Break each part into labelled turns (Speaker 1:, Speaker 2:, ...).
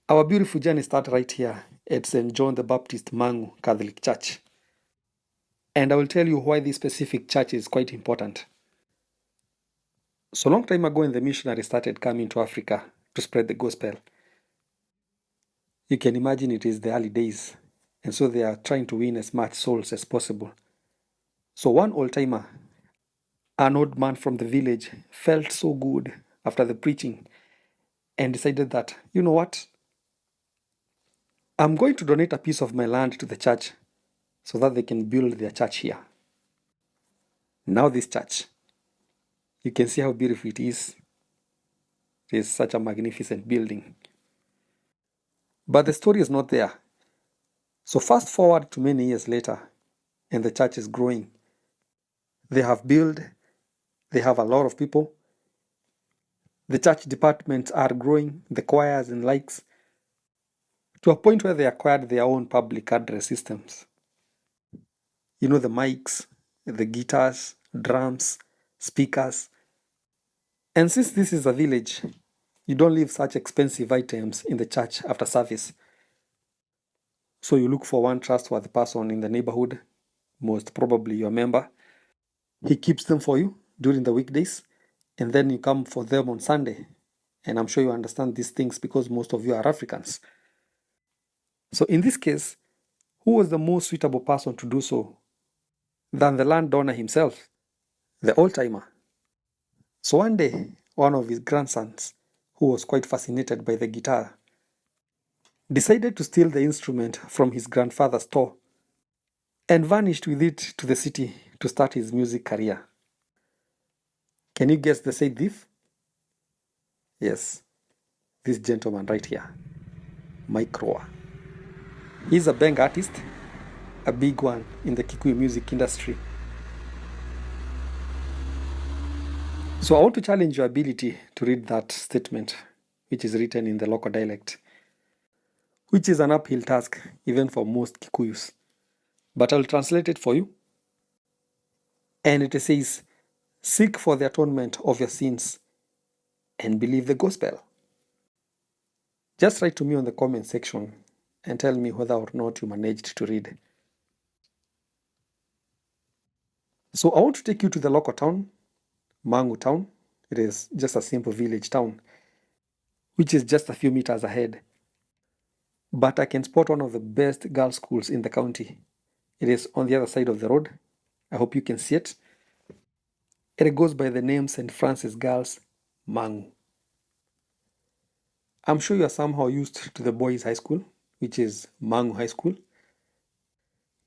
Speaker 1: Our beautiful journey starts right here at St. John the Baptist Mang'u Catholic Church. And I will tell you why this specific church is quite important. So long time ago when the missionaries started coming to Africa to spread the gospel, you can imagine it is the early days. And so they are trying to win as much souls as possible. So one old-timer, an old man from the village, felt so good after the preaching and decided that, you know what? I'm going to donate a piece of my land to the church so that they can build their church here. Now this church, you can see how beautiful it is. It is such a magnificent building. But the story is not there. So fast forward to many years later, and the church is growing. They have built, they have a lot of people. The church departments are growing, the choirs and likes, to a point where they acquired their own public address systems. You know, the mics, the guitars, drums, speakers. And since this is a village, you don't leave such expensive items in the church after service. So you look for one trustworthy person in the neighborhood, most probably your member. He keeps them for you during the weekdays, and then you come for them on Sunday. And I'm sure you understand these things because most of you are Africans. So in this case, who was the most suitable person to do so than the landowner himself, the old-timer? So one day, one of his grandsons, who was quite fascinated by the guitar, decided to steal the instrument from his grandfather's store and vanished with it to the city to start his music career. Can you guess the said thief? Yes, this gentleman right here, Mike Roa. He's a bang artist, a big one in the Kikuia music industry. So I want to challenge your ability to read that statement, which is written in the local dialect, which is an uphill task even for most Kikuyus. But I'll translate it for you. And it says, seek for the atonement of your sins and believe the gospel. Just write to me on the comment section and tell me whether or not you managed to read. So I want to take you to the local town, Mangu Town. It is just a simple village town, which is just a few meters ahead. But I can spot one of the best girls' schools in the county. It is on the other side of the road. I hope you can see it. It goes by the name St. Francis Girls Mangu. I'm sure you are somehow used to the boys' high school, which is Mangu High School.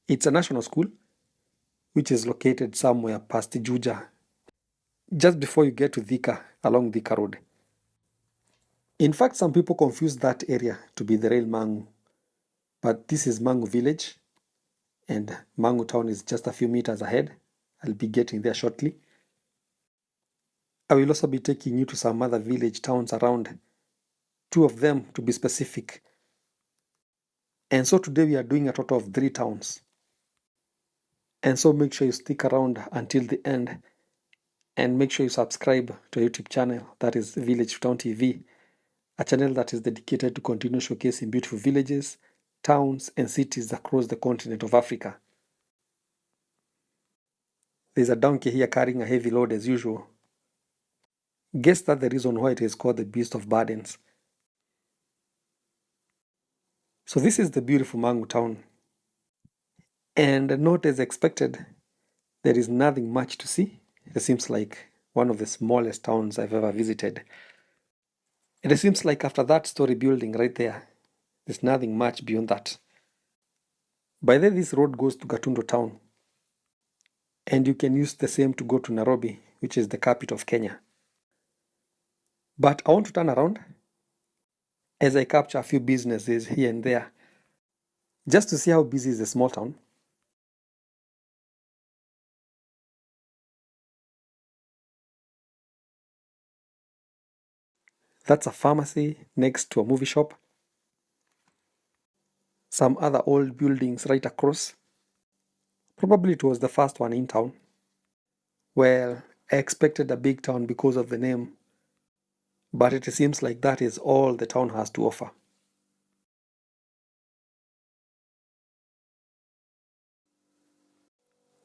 Speaker 1: It's a national school, which is located somewhere past Juja, just before you get to Thika, along Thika Road. In fact, some people confuse that area to be the real Mangu, but this is Mangu village, and Mangu Town is just a few meters ahead. I'll be getting there shortly. I will also be taking you to some other village towns around, 2 of them to be specific. And so today we are doing a total of 3 towns. And so make sure you stick around until the end, and make sure you subscribe to our YouTube channel, that is Village to Town TV, a channel that is dedicated to continue showcasing beautiful villages, towns, and cities across the continent of Africa. There's a donkey here carrying a heavy load as usual. Guess that's the reason why it is called the Beast of Burdens. So this is the beautiful Mangu Town. And not as expected, there is nothing much to see. It seems like one of the smallest towns I've ever visited. And it seems like after that story building right there, there's nothing much beyond that. By then, this road goes to Gatundu town. And you can use the same to go to Nairobi, which is the capital of Kenya. But I want to turn around as I capture a few businesses here and there, just to see how busy is the small town. That's a pharmacy next to a movie shop. Some other old buildings right across. Probably it was the first one in town. Well, I expected a big town because of the name, but it seems like that is all the town has to offer.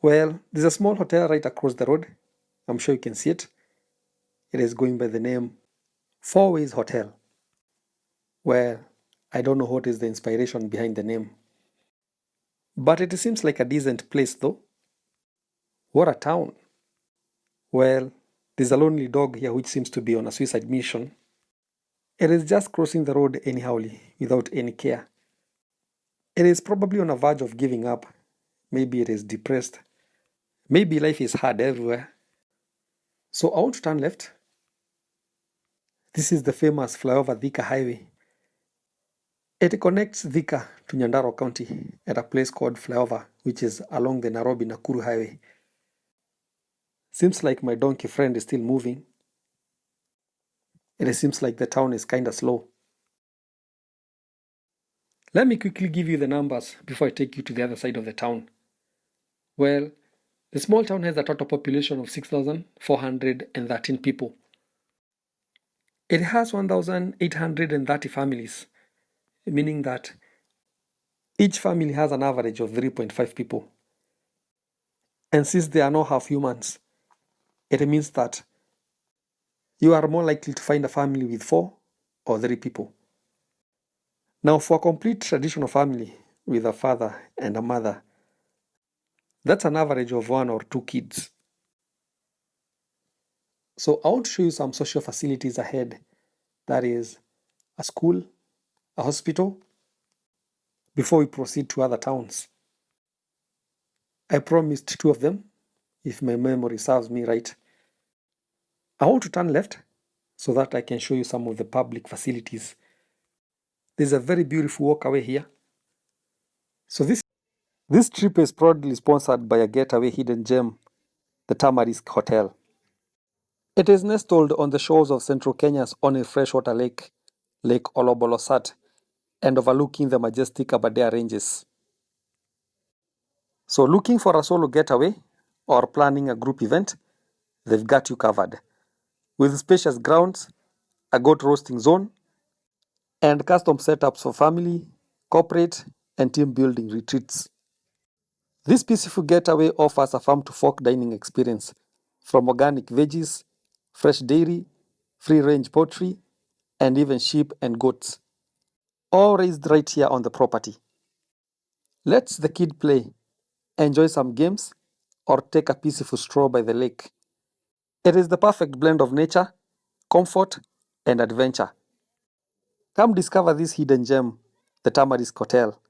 Speaker 1: Well, there's a small hotel right across the road. I'm sure you can see it. It is going by the name Four Ways Hotel. Well, I don't know what is the inspiration behind the name. But it seems like a decent place though. What a town. Well, there's a lonely dog here which seems to be on a suicide mission. It is just crossing the road anyhowly without any care. It is probably on a verge of giving up. Maybe it is depressed. Maybe life is hard everywhere. So I want to turn left. This is the famous flyover Thika Highway. It connects Thika to Nyandarua County at a place called Flyover, which is along the Nairobi-Nakuru Highway. Seems like my donkey friend is still moving. It seems like the town is kinda slow. Let me quickly give you the numbers before I take you to the other side of the town. Well, the small town has a total population of 6,413 people. It has 1,830 families, meaning that each family has an average of 3.5 people. And since they are not half humans, it means that you are more likely to find a family with 4 or 3 people. Now, for a complete traditional family with a father and a mother, that's an average of 1 or 2 kids. So I want to show you some social facilities ahead. That is a school, a hospital, before we proceed to other towns. I promised 2 of them, if my memory serves me right. I want to turn left so that I can show you some of the public facilities. There's a very beautiful walkaway here. So this trip is proudly sponsored by a getaway hidden gem, the Tamarisk Hotel. It is nestled on the shores of central Kenya's only freshwater lake, Lake Olobolosat, and overlooking the majestic Aberdare Ranges. So looking for a solo getaway or planning a group event, they've got you covered. With spacious grounds, a goat roasting zone, and custom setups for family, corporate, and team building retreats. This peaceful getaway offers a farm-to-fork dining experience from organic veggies, fresh dairy, free-range poultry, and even sheep and goats, all raised right here on the property. Let the kid play, enjoy some games, or take a peaceful stroll by the lake. It is the perfect blend of nature, comfort, and adventure. Come discover this hidden gem, the Tamarisk Hotel,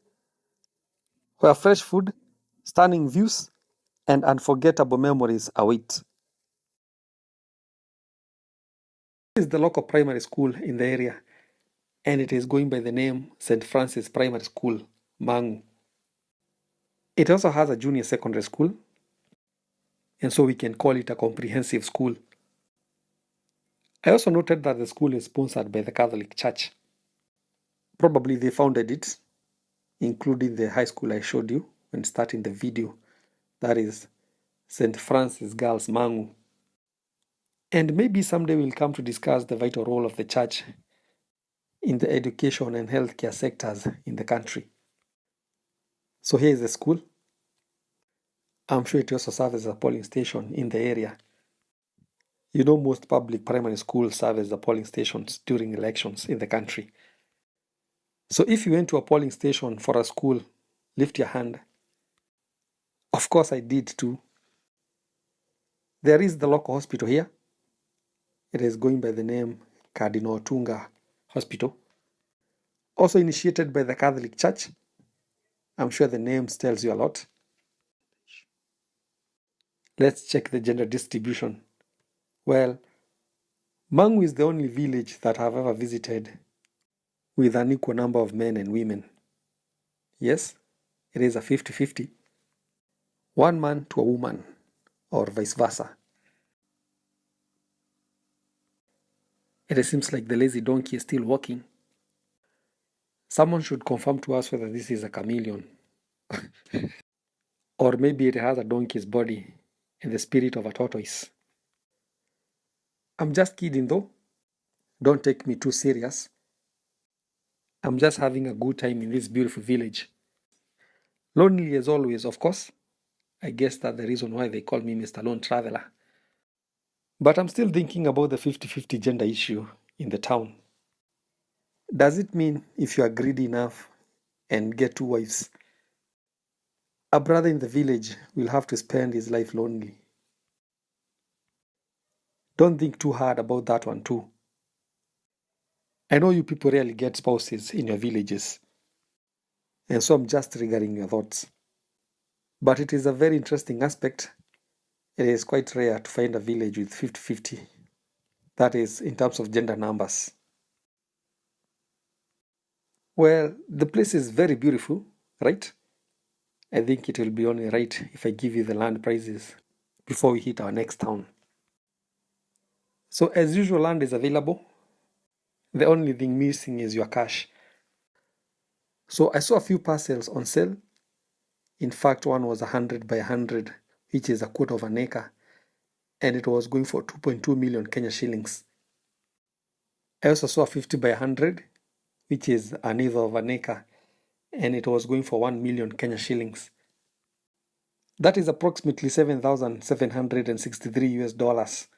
Speaker 1: where fresh food, stunning views, and unforgettable memories await. This is the local primary school in the area, and it is going by the name St. Francis Primary School, Mang'u. It also has a junior secondary school, and so we can call it a comprehensive school. I also noted that the school is sponsored by the Catholic Church. Probably they founded it, including the high school I showed you when starting the video, that is St. Francis Girls Mang'u. And maybe someday we'll come to discuss the vital role of the church in the education and healthcare sectors in the country. So here is the school. I'm sure it also serves as a polling station in the area. You know, most public primary schools serve as the polling stations during elections in the country. So if you went to a polling station for a school, lift your hand. Of course I did too. There is the local hospital here. It is going by the name Cardinal Tunga Hospital. Also initiated by the Catholic Church. I'm sure the name tells you a lot. Let's check the gender distribution. Well, Mangu is the only village that I've ever visited with an equal number of men and women. Yes, it is a 50-50. One man to a woman, or vice versa. It seems like the lazy donkey is still walking. Someone should confirm to us whether this is a chameleon. Or maybe it has a donkey's body and the spirit of a tortoise. I'm just kidding though. Don't take me too serious. I'm just having a good time in this beautiful village. Lonely as always, of course, I guess that's the reason why they call me Mr. Lone Traveler. But I'm still thinking about the 50-50 gender issue in the town. Does it mean if you are greedy enough and get 2 wives, a brother in the village will have to spend his life lonely? Don't think too hard about that one too. I know you people rarely get spouses in your villages, and so I'm just triggering your thoughts. But it is a very interesting aspect. It is quite rare to find a village with 50-50. That is, in terms of gender numbers. Well, the place is very beautiful, right? I think it will be only right if I give you the land prices before we hit our next town. So as usual, land is available. The only thing missing is your cash. So I saw a few parcels on sale. In fact, one was 100 by 100, which is a quarter of an acre, and it was going for 2.2 million Kenya shillings. I also saw a 50 by 100, which is an eighth of an acre, and it was going for 1 million Kenya shillings. That is approximately 7,763 US dollars.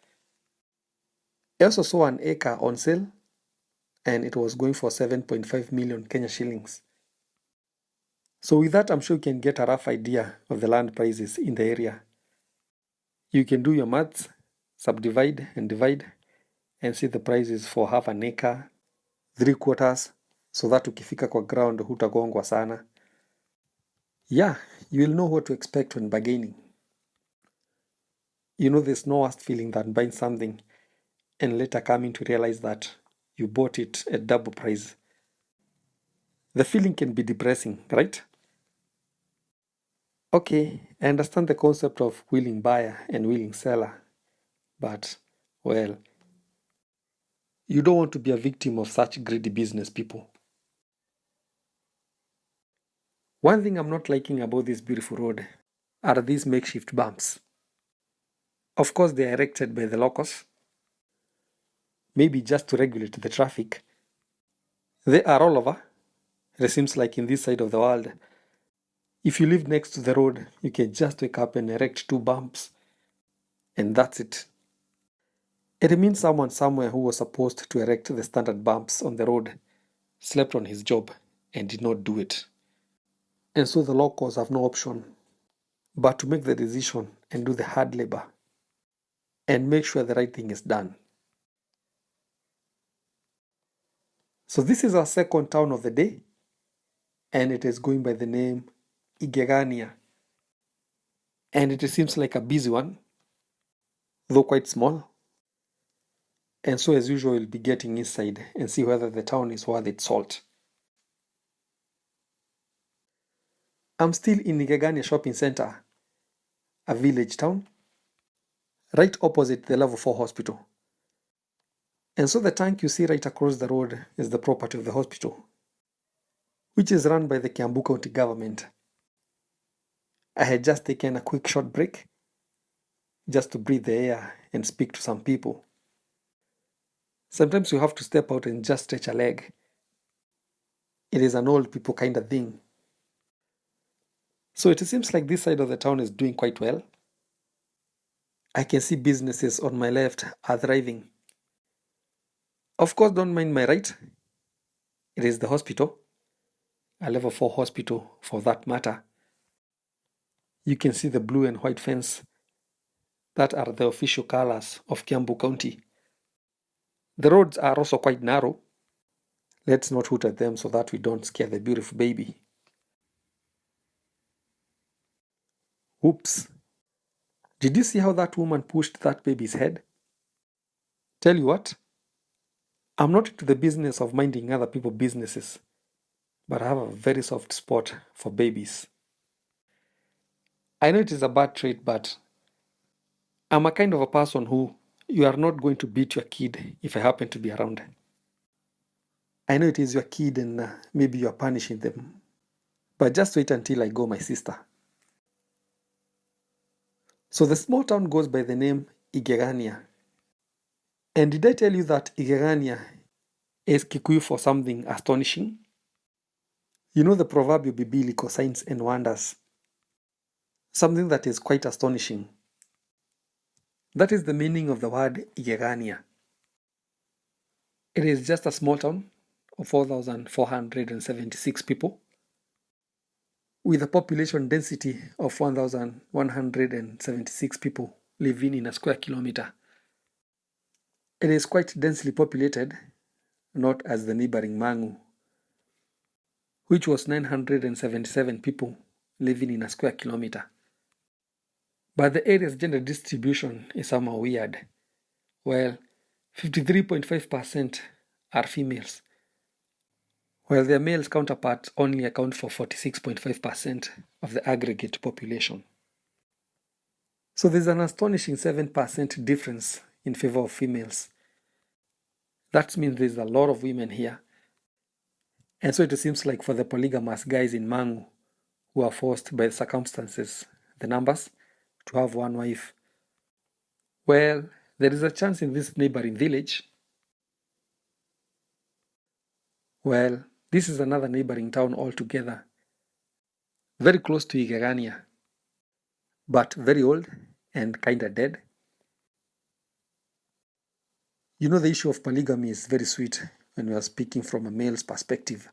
Speaker 1: I also saw an acre on sale, and it was going for 7.5 million Kenya shillings. So with that, I'm sure you can get a rough idea of the land prices in the area. You can do your maths, subdivide and divide, and see the prices for half an acre, 3 quarters, so that ukifika kwa ground hutagongwa sana. Yeah, you will know what to expect when bargaining. You know, there's no worst feeling than buying something and later coming to realize that you bought it at double price. The feeling can be depressing, right? Okay, I understand the concept of willing buyer and willing seller, but, well, you don't want to be a victim of such greedy business people. One thing I'm not liking about this beautiful road are these makeshift bumps. Of course, they are erected by the locals, maybe just to regulate the traffic. They are all over. It seems like in this side of the world, if you live next to the road, you can just wake up and erect 2 bumps, and that's it. It means someone somewhere who was supposed to erect the standard bumps on the road slept on his job and did not do it. And so the locals have no option but to make the decision and do the hard labor and make sure the right thing is done. So this is our second town of the day, and it is going by the name Igegania. And it seems like a busy one, though quite small. And so as usual, we'll be getting inside and see whether the town is worth its salt. I'm still in Igegania Shopping Center, a village town, right opposite the level 4 hospital. And so the tank you see right across the road is the property of the hospital, which is run by the Kiambu County government. I had just taken a quick short break just to breathe the air and speak to some people. Sometimes you have to step out and just stretch a leg. It is an old people kind of thing. So it seems like this side of the town is doing quite well. I can see businesses on my left are thriving. Of course, don't mind my right. It is the hospital, a level 4 hospital for that matter. You can see the blue and white fence. That are the official colors of Kiambu County. The roads are also quite narrow. Let's not hoot at them so that we don't scare the beautiful baby. Oops. Did you see how that woman pushed that baby's head? Tell you what, I'm not into the business of minding other people's businesses, but I have a very soft spot for babies. I know it is a bad trait, but I'm a kind of a person who you are not going to beat your kid if I happen to be around. I know it is your kid and maybe you are punishing them, but just wait until I go, my sister. So the small town goes by the name Igegania. And did I tell you that Igegania is Kikuyu for something astonishing? You know the proverbial biblical signs and wonders. something that is quite astonishing. That is the meaning of the word Igegania. It is just a small town of 4,476 people with a population density of 1,176 people living in a square kilometer. It is quite densely populated, not as the neighboring Mang'u, which was 977 people living in a square kilometer. But the area's gender distribution is somehow weird. Well, 53.5% are females, while their male counterparts only account for 46.5% of the aggregate population. So there's an astonishing 7% difference in favor of females. That means there's a lot of women here. And so it seems like for the polygamous guys in Mangu who are forced by the circumstances, the numbers, to have one wife, well, there is a chance in this neighboring village. Well, this is another neighboring town altogether, very close to Igegania, but very old and kinda dead. You know, the issue of polygamy is very sweet when we are speaking from a male's perspective.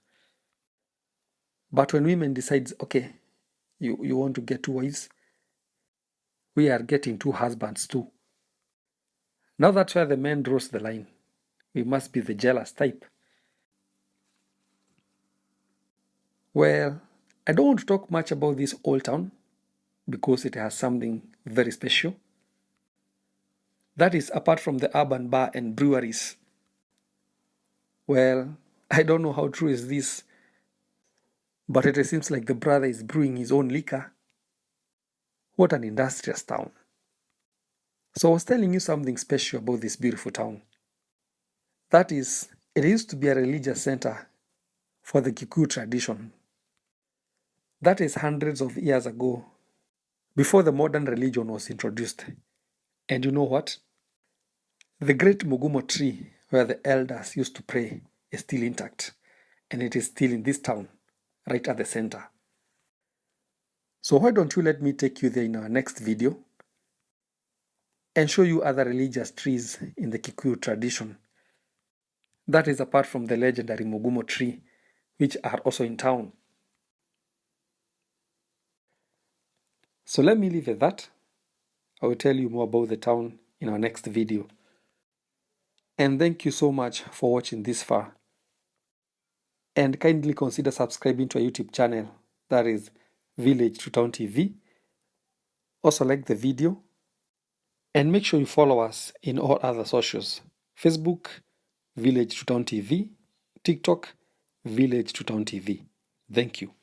Speaker 1: But when women decide, okay, you want to get two wives, we are getting two husbands too. Now that's where the man draws the line. We must be the jealous type. Well, I don't want to talk much about this old town because it has something very special. That is apart from the urban bar and breweries. Well, I don't know how true is this, but it seems like the brother is brewing his own liquor. What an industrious town. So I was telling you something special about this beautiful town. That is, it used to be a religious center for the Kikuyu tradition. That is hundreds of years ago, before the modern religion was introduced. And you know what? The great Mugumo tree where the elders used to pray is still intact, and it is still in this town, right at the center. So why don't you let me take you there in our next video and show you other religious trees in the Kikuyu tradition. That is apart from the legendary Mugumo tree, which are also in town. So let me leave it at that. I will tell you more about the town in our next video. And thank you so much for watching this far. And kindly consider subscribing to our YouTube channel, that is Village to Town TV. Also like the video. And make sure you follow us in all other socials. Facebook, Village to Town TV. TikTok, Village to Town TV. Thank you.